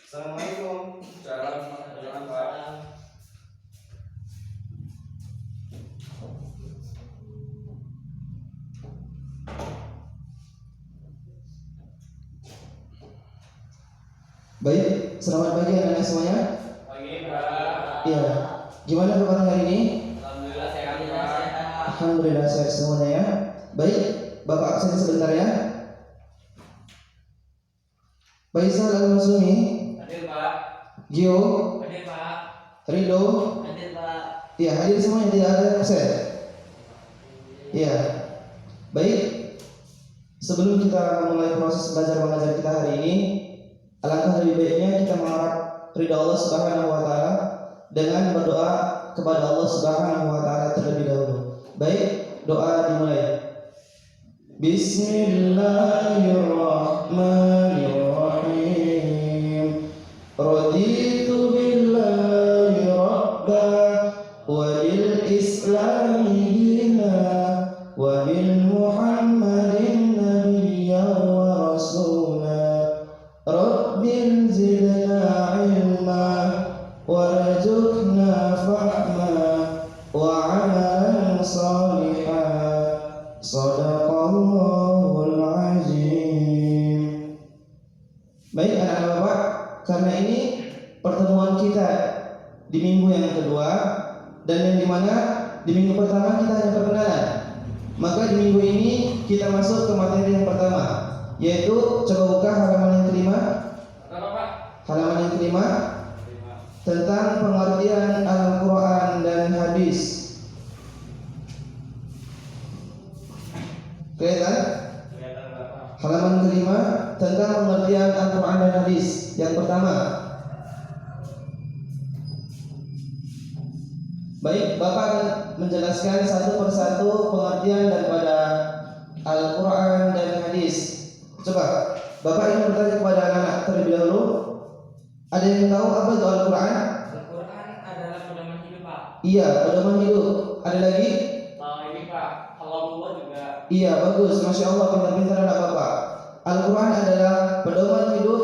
Assalamualaikum. Salam Pak. Baik, selamat pagi anak-anak semuanya. Pagi Pak. Iya, gimana kabar hari ini? Alhamdulillah sehat Pak. Alhamdulillah sehat semuanya ya. Baik, Bapak absen sebentar ya. Faisal Al-Masumi, Hadir Pak. Gio, Hadir Pak. Rido, Hadir Pak. iya hadir semuanya, tidak ada yang absen. Iya, baik. Sebelum kita memulai proses belajar mengajar kita hari ini, alangkah lebih baiknya kita mengharap ridha Allah Subhanahu wa taala dengan berdoa kepada Allah Subhanahu wa taala terlebih dahulu. Baik, doa dimulai. Bismillahirrahmanirrahim. Raditu billahi rabba wa bil islami dina wa bil muhammadin nabiyya wa rasula. Rabbin zidna ilma warzuqna fahma wa amalan salihan. Shadaqallahul azim. Baik anak-anak Bapak, karena ini pertemuan kita di minggu yang kedua, dan yang dimana di minggu pertama kita hanya perkenalan, maka di minggu ini kita masuk ke materi yang pertama, yaitu coba buka halaman yang kelima. Apa Pak? Halaman yang kelima tentang pengertian Al-Quran dan hadis. Kelihatan? Kelihatan Pak. Halaman kelima tentang pengertian Al-Quran dan hadis. Yang pertama. Baik, Bapak akan menjelaskan satu persatu pengertian daripada Al-Quran dan hadis. Coba, Bapak ingin bertanya kepada anak-anak terlebih dahulu. Ada yang tahu apa itu Al-Quran? Al-Quran adalah pedoman hidup Pak. Iya, pedoman hidup. Ada lagi? Ini Pak, kalau Allah juga. Iya, bagus. Masya Allah, pintar-pintar anak Bapak. Al-Quran adalah pedoman hidup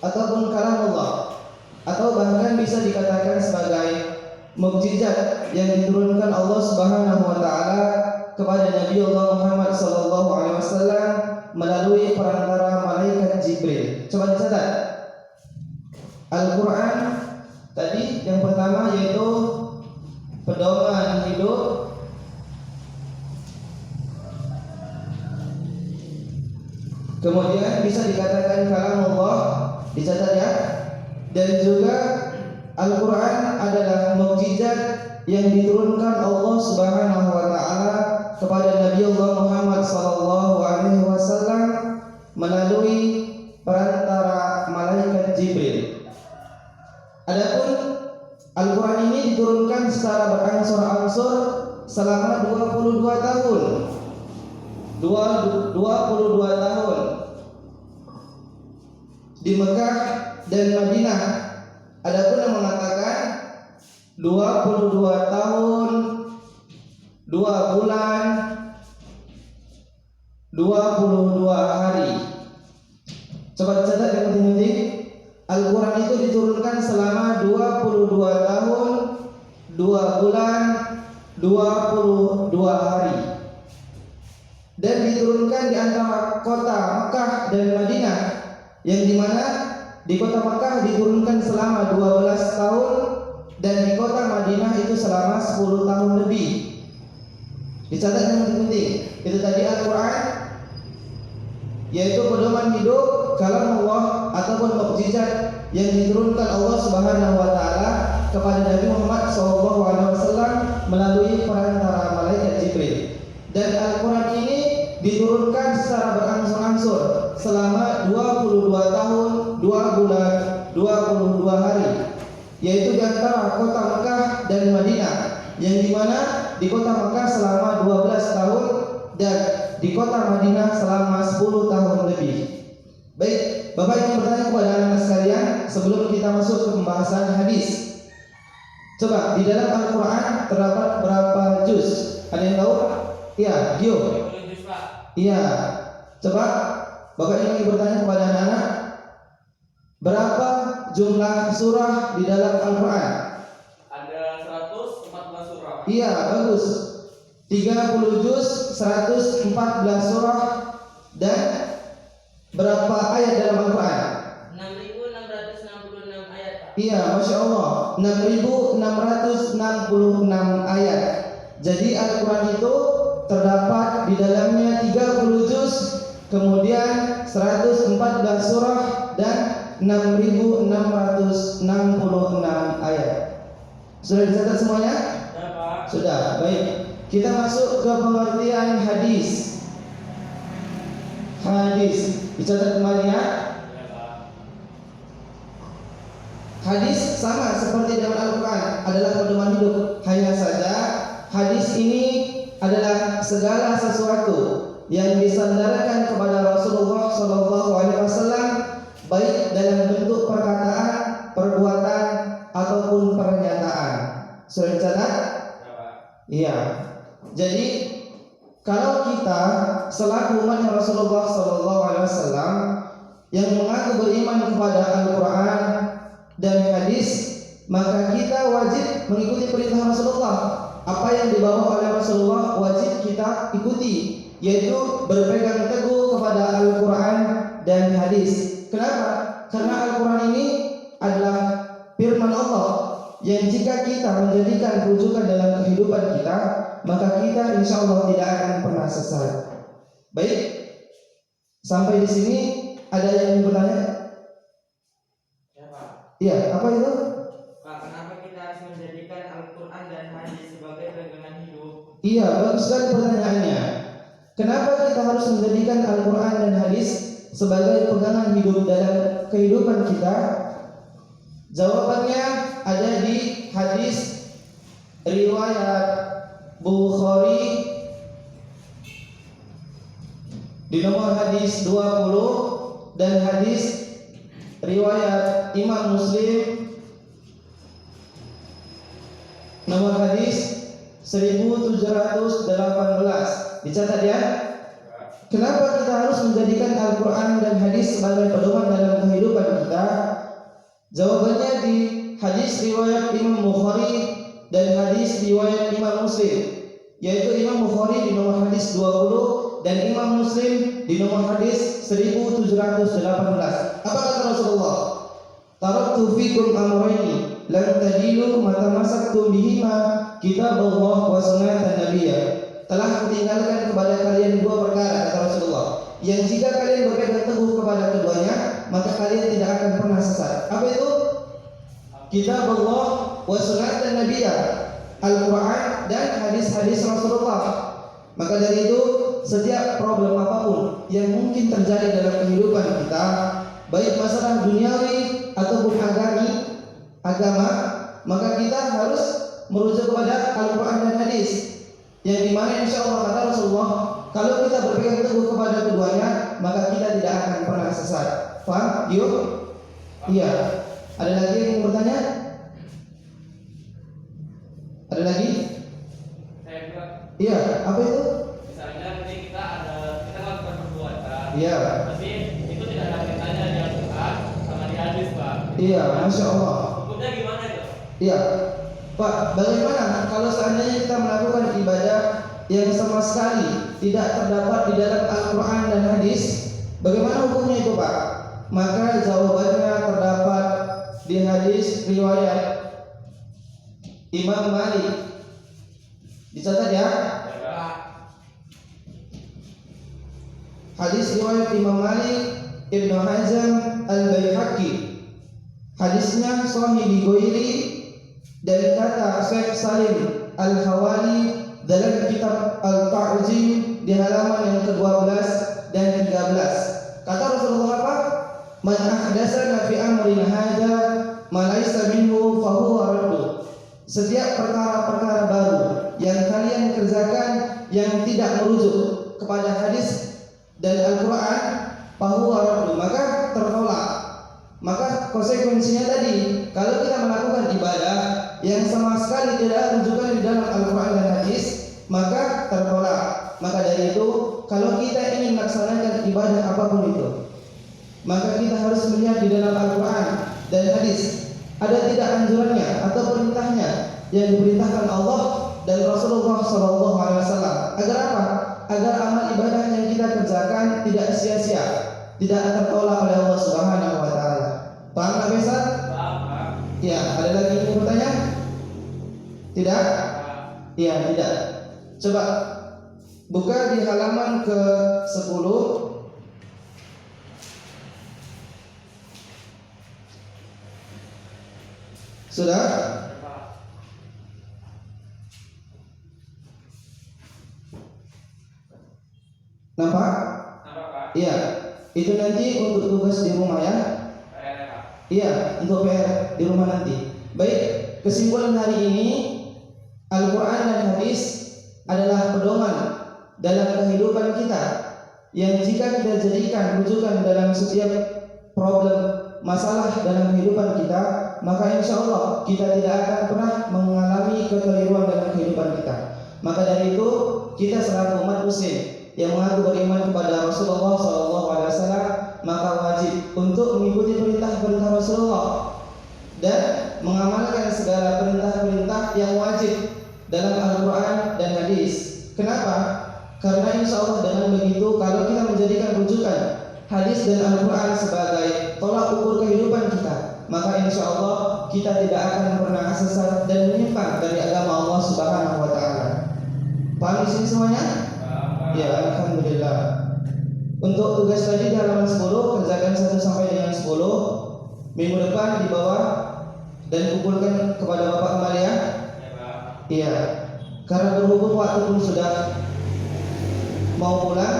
ataupun kalam Allah, atau bahkan bisa dikatakan sebagai mukjizat yang diturunkan Allah Subhanahu wa taala kepada Nabi Allah Muhammad sallallahu alaihi wasallam melalui perantara malaikat Jibril. Coba dicatat. Al-Quran tadi yang pertama yaitu pedoman hidup, kemudian bisa dikatakan kalam Allah, dicatat ya. Dan juga Al-Quran adalah mukjizat yang diturunkan Allah Subhanahu wa taala kepada Nabi Allah Muhammad sallallahu alaihi wasallam melalui perantara malaikat Jibril. Adapun Al-Quran ini diturunkan secara berangsur-angsur selama 22 tahun. 22 tahun di Mekah dan Madinah. Adapun yang mengatakan 22 tahun 2 bulan 22 hari. Coba catat yang penting-penting. Al-Quran itu diturunkan selama 22 tahun 2 bulan 22 hari, dan diturunkan di antara kota Mekah dan Madinah, yang dimana di kota Mekah diturunkan selama 12 tahun dan di kota Madinah itu selama 10 tahun lebih. Dicatat yang penting. Itu tadi Al-Quran, yaitu pedoman hidup, kalam Allah ataupun mukjizat yang diturunkan Allah Subhanahu wa taala kepada Nabi Muhammad SAW melalui perantara malaikat Jibril. Dan Al-Quran ini diturunkan secara berangsur-angsur selama 22 tahun 2 bulan 22 hari, yaitu di antara kota Mekah dan Madinah, yang dimana di kota Mekah selama 12 tahun dan di kota Madinah selama 10 tahun lebih. Baik, Bapak ingin bertanya kepada anak-anak sekalian sebelum kita masuk ke pembahasan hadis. Coba, di dalam Al-Quran terdapat berapa juz? Ada yang tahu? Iya, Gio. Iya. Coba, Bapak ingin bertanya kepada anak-anak, berapa jumlah surah di dalam Al-Quran? Ada 114 surah. Iya, bagus. 30 juz, 114 surah, dan berapa ayat dalam Al-Quran? 6.666 ayat, Pak. Iya, Masya Allah, 6.666 ayat. Jadi Al-Quran itu terdapat di dalamnya 30 juz, kemudian 114 surah, dan 6.666 ayat. Sudah dicatat semuanya? Ada Pak. Sudah, baik. Kita masuk ke pengertian hadis. Hadis, dicatat kembali ya. Ya Pak. Hadis sama seperti dalam Al-Quran, adalah pedoman hidup. Hanya saja hadis ini adalah segala sesuatu yang disandarkan kepada Rasulullah SAW, baik dalam bentuk perkataan, perbuatan, ataupun pernyataan. Sudah dicatat? Ya Pak. Iya. Jadi kalau kita selaku umat Rasulullah SAW yang mengaku beriman kepada Al-Quran dan hadis, maka kita wajib mengikuti perintah Rasulullah. Apa yang dibawa oleh Rasulullah wajib kita ikuti, yaitu berpegang teguh kepada Al-Quran dan hadis. Kenapa? Karena Al-Quran ini adalah firman Allah yang jika kita menjadikan rujukan dalam kehidupan kita, maka kita insya Allah tidak akan pernah sesat. Baik, sampai di sini ada yang bertanya? Ya Pak. Iya, apa itu? Pak, kenapa kita harus menjadikan Al-Quran dan hadis sebagai pegangan hidup? Iya, bagus sekali pertanyaannya. Kenapa kita harus menjadikan Al-Quran dan hadis sebagai pegangan hidup dalam kehidupan kita? Jawabannya ada di hadis riwayat Bukhari di nomor hadis 20 dan hadis riwayat Imam Muslim nomor hadis 1718. Dicatat ya. Kenapa kita harus menjadikan Al-Quran dan hadis sebagai pedoman dalam kehidupan kita? Jawabannya di hadis riwayat Imam Bukhari dan hadis riwayat Imam Muslim, yaitu Imam Bukhari di nomor hadis 20 dan Imam Muslim di nomor hadis 1718. Apa kata Rasulullah? Taraktu fikum amrayni lan tadilu ma tamassaktum bihima kitabullah wa sunnatan nabiyyah. Telah kutinggalkan kepada kalian dua perkara, kata Rasulullah, yang jika kalian berpegang teguh kepada keduanya, maka kalian tidak akan pernah sesat. Apa itu? Kitabullah wa sunnatan nabiyyah, Al-Quran dan hadis-hadis Rasulullah. Maka dari itu, setiap problem apapun yang mungkin terjadi dalam kehidupan kita, baik masalah duniawi ataupun agama, maka kita harus merujuk kepada Al-Quran dan hadis, yang dimana insya Allah kata Rasulullah, kalau kita berpegang teguh kepada keduanya, maka kita tidak akan pernah sesat. Paham? Yuk? Iya. Ada lagi yang bertanya? Ada lagi? Saya juga. Iya. Apa itu? Misalnya nanti kita melakukan perbuatan. Iya. Tapi itu tidak ada kaitannya di Al-Quran sama di hadis Pak. Iya. Masya Allah. Hukumnya gimana itu? Iya. Pak, bagaimana kalau seandainya kita melakukan ibadah yang sama sekali tidak terdapat di dalam Al-Quran dan hadis? Bagaimana hukumnya itu Pak? Maka jawabannya terdapat di hadis riwayat Imam Malik. Dicatat ya. Pak. Hadis riwayat Imam Malik, Ibnu Hazm, Al-Baihaqi. Hadisnya sahih di Ghairi, dan kata Syekh Salim Al-Hawali dalam kitab Al-Ta'zim di halaman yang ke-12 dan 13. Kata Rasulullah apa? Man ahdatsana fi amrina hadza ma laysa minhu fa huwa raddu. Setiap perkara-perkara baru yang kalian kerjakan yang tidak merujuk kepada hadis dan Al-Quran, fa huwa raddu, maka tertolak. Maka konsekuensinya tadi, kalau kita melakukan ibadah yang sama sekali tidak rujukan di dalam Al-Quran dan hadis, maka tertolak. Maka dari itu, kalau kita ingin melaksanakan ibadah apapun itu, maka kita harus melihat di dalam Al-Quran dan hadis. Ada tidak anjurannya atau perintahnya yang diperintahkan Allah dan Rasulullah SAW. Agar apa? Agar amal ibadah yang kita kerjakan tidak sia-sia, tidak tertolak oleh Allah Subhanahu wa taala. Paham tak Ustaz? Ya, ada lagi yang bertanya? Tidak? Ya, tidak. Coba buka di halaman ke-10. Sudah? Nampak? Iya. Itu nanti untuk tugas di rumah ya. Iya, untuk PR di rumah nanti. Baik, kesimpulan hari ini, Al-Quran dan hadis adalah pedoman dalam kehidupan kita yang jika kita jadikan rujukan dalam setiap problem masalah dalam kehidupan kita, maka insya Allah kita tidak akan pernah mengalami kekeliruan dalam kehidupan kita. Maka dari itu kita selaku umat muslim yang mengaku beriman kepada Rasulullah SAW, maka wajib untuk mengikuti perintah-perintah Rasulullah dan mengamalkan segala perintah-perintah yang wajib dalam Al-Quran dan hadis. Kenapa? Karena insya Allah dengan begitu, kalau kita menjadikan rujukan hadis dan Al-Quran sebagai tolak ukur kehidupan kita, maka insya Allah kita tidak akan pernah sesat dan menyimpang dari agama Allah Subhanahu wa taala. Paham di sini semuanya? Ya, alhamdulillah. Untuk tugas tadi di halaman 10, kerjakan 1 sampai dengan 10. Minggu depan dibawa dan kumpulkan kepada Bapak kembali ya. Iya. Karena berhubung waktu pun sudah mau pulang.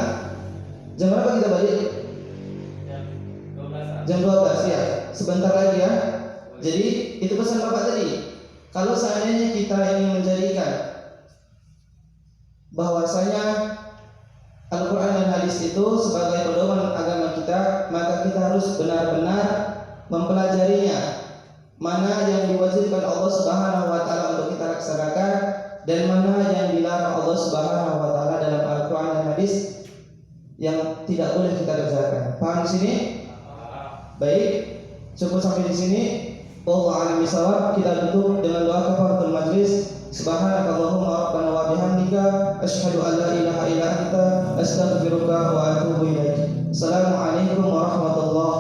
Jam berapa kita balik? Jam 12 ya. Sebentar lagi ya. Jadi itu pesan Bapak tadi. Kalau seandainya kita ingin menjadikan bahwasanya Al-Quran dan hadis itu sebagai pedoman agama kita, maka kita harus benar-benar mempelajarinya. Mana yang diwajibkan Allah Subhanahu wa taala untuk kita laksanakan dan mana yang dilarang Allah Subhanahu wa taala dalam Al-Quran dan hadis yang tidak boleh kita kerjakan. Paham di sini? Baik, cukup sampai di sini. Wallahu a'lam bishawab. Kita tutup dengan doa kafaratul majlis. Subhanakallahumma rabbana wa bihamdika asyhadu an la ilaha illa anta astaghfiruka wa atubu ilaik. Assalamualaikum warahmatullahi